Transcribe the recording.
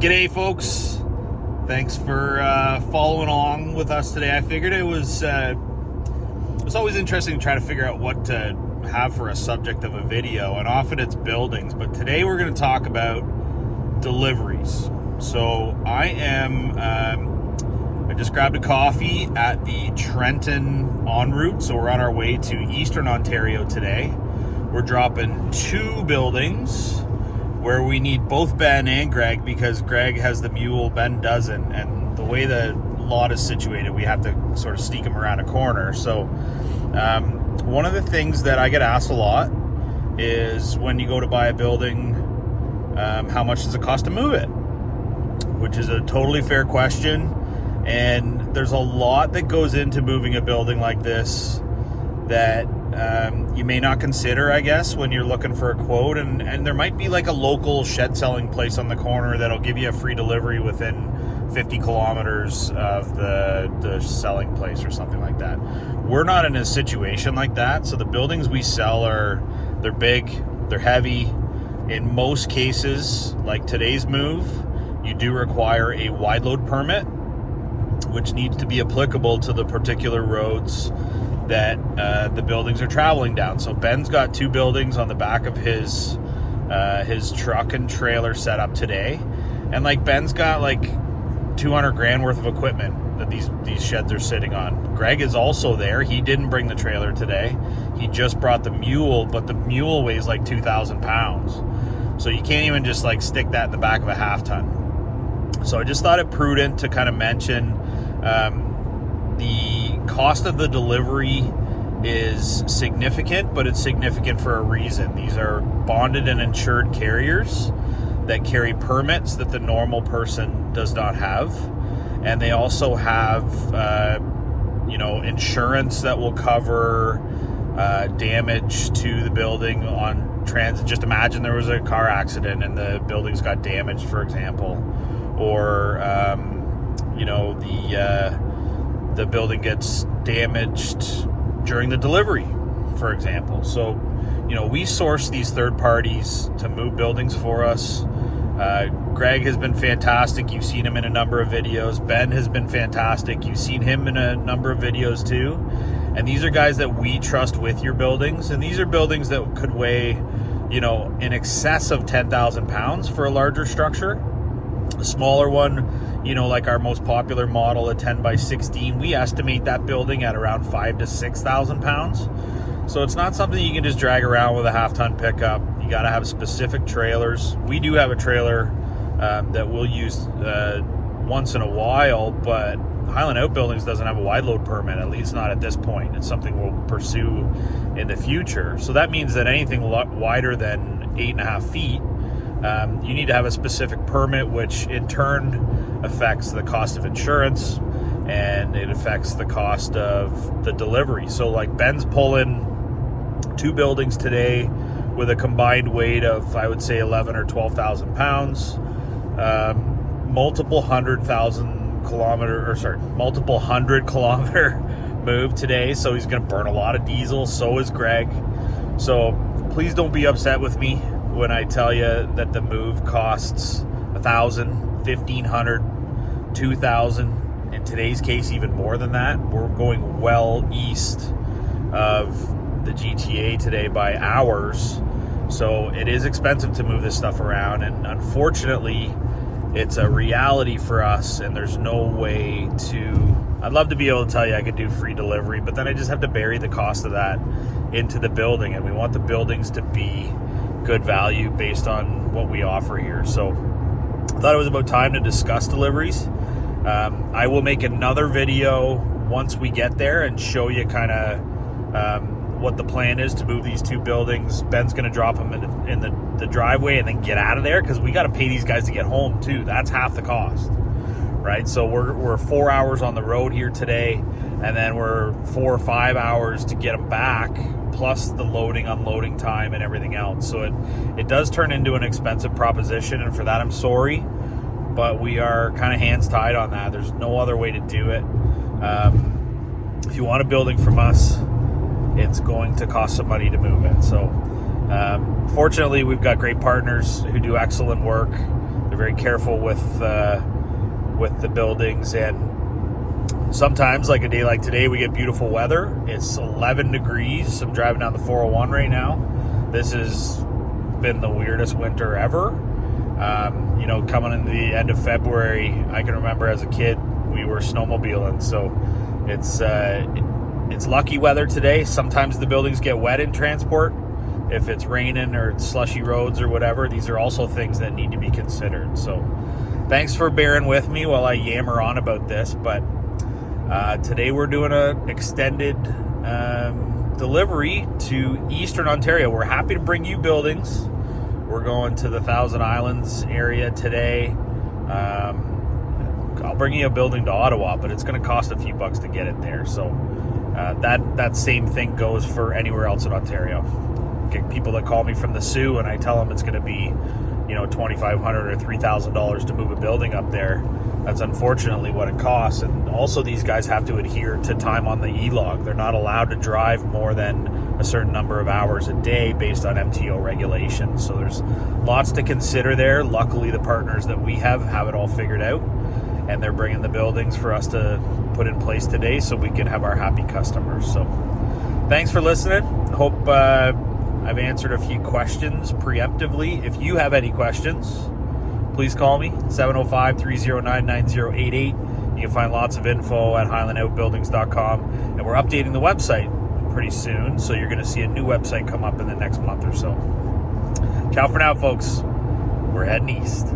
G'day, folks. Thanks for following along with us today. I figured it was always interesting to try to figure out what to have for a subject of a video, and often it's buildings, but today we're going to talk about deliveries. So I just grabbed a coffee at the Trenton en route, so we're on our way to Eastern Ontario today. We're dropping 2 buildings where we need both Ben and Greg, because Greg has the mule, Ben doesn't, and the way the lot is situated, we have to sort of sneak him around a corner. So one of the things that I get asked a lot is, when you go to buy a building, how much does it cost to move it? Which is a totally fair question, and there's a lot that goes into moving a building like this that you may not consider, I guess, when you're looking for a quote. And there might be like a local shed selling place on the corner that'll give you a free delivery within 50 kilometers of the selling place or something like that. We're not in a situation like that. So the buildings we sell they're big, they're heavy. In most cases, like today's move, you do require a wide load permit, which needs to be applicable to the particular roads that the buildings are traveling down. So Ben's got 2 buildings on the back of his truck and trailer set up today, and like Ben's got like 200 grand worth of equipment that these sheds are sitting on. Greg is also there. He didn't bring the trailer today. He just brought the mule, but the mule weighs like 2,000 pounds. So you can't even just like stick that in the back of a half ton. So I just thought it prudent to kind of mention the cost of the delivery is significant, but it's significant for a reason. These are bonded and insured carriers that carry permits that the normal person does not have. And they also have, insurance that will cover damage to the building on transit. Just imagine there was a car accident and the buildings got damaged, for example, or, the building gets damaged during the delivery, for example. So, we source these third parties to move buildings for us. Greg has been fantastic. You've seen him in a number of videos. Ben has been fantastic. You've seen him in a number of videos too. And these are guys that we trust with your buildings. And these are buildings that could weigh, in excess of 10,000 pounds for a larger structure. A smaller one, like our most popular model, a 10 by 16, we estimate that building at around 5,000 to 6,000 pounds. So it's not something you can just drag around with a half-ton pickup. You got to have specific trailers. We do have a trailer that we'll use once in a while, but Highland Outbuildings doesn't have a wide load permit, at least not at this point. It's something we'll pursue in the future. So that means that anything wider than 8.5 feet, you need to have a specific permit, which in turn affects the cost of insurance, and it affects the cost of the delivery. So like Ben's pulling 2 buildings today with a combined weight of, I would say, 11 or 12,000 pounds, multiple hundred kilometer move today. So he's going to burn a lot of diesel. So is Greg. So please don't be upset with me when I tell you that the move costs $1,000, $1,500, $2,000. In today's case, even more than that. We're going well east of the GTA today by hours. So it is expensive to move this stuff around, and unfortunately it's a reality for us, and there's no way I'd love to be able to tell you I could do free delivery, but then I just have to bury the cost of that into the building, and we want the buildings to be good value based on what we offer here. So I thought it was about time to discuss deliveries. I will make another video once we get there and show you kind of what the plan is to move these 2 buildings. Ben's going to drop them in the driveway and then get out of there, because we got to pay these guys to get home too. That's half the cost, right? So we're 4 hours on the road here today, and then we're 4 or 5 hours to get them back, plus the loading, unloading time and everything else. So it does turn into an expensive proposition, and for that I'm sorry, but we are kind of hands tied on that. There's no other way to do it. If you want a building from us, it's going to cost some money to move it. So fortunately, we've got great partners who do excellent work. They're very careful with the buildings, and sometimes, like a day like today, we get beautiful weather. It's 11 degrees. I'm driving down the 401 right now. This has been the weirdest winter ever. Coming into the end of February, I can remember as a kid we were snowmobiling, so it's lucky weather today. Sometimes the buildings get wet in transport if it's raining or it's slushy roads or whatever. These are also things that need to be considered. So thanks for bearing with me while I yammer on about this, but today we're doing an extended delivery to Eastern Ontario. We're happy to bring you buildings. We're going to the Thousand Islands area today. I'll bring you a building to Ottawa, but it's going to cost a few bucks to get it there. So that same thing goes for anywhere else in Ontario. Get people that call me from the Soo, and I tell them it's going to be, $2,500 or $3,000 to move a building up there. That's unfortunately what it costs. And also, these guys have to adhere to time on the e-log. They're not allowed to drive more than a certain number of hours a day based on MTO regulations. So there's lots to consider there. Luckily, the partners that we have it all figured out, and they're bringing the buildings for us to put in place today so we can have our happy customers. So thanks for listening. Hope I've answered a few questions preemptively. If you have any questions, please call me, 705-309-9088. You can find lots of info at highlandoutbuildings.com, and we're updating the website pretty soon, so you're going to see a new website come up in the next month or so. Ciao for now, folks. We're heading east.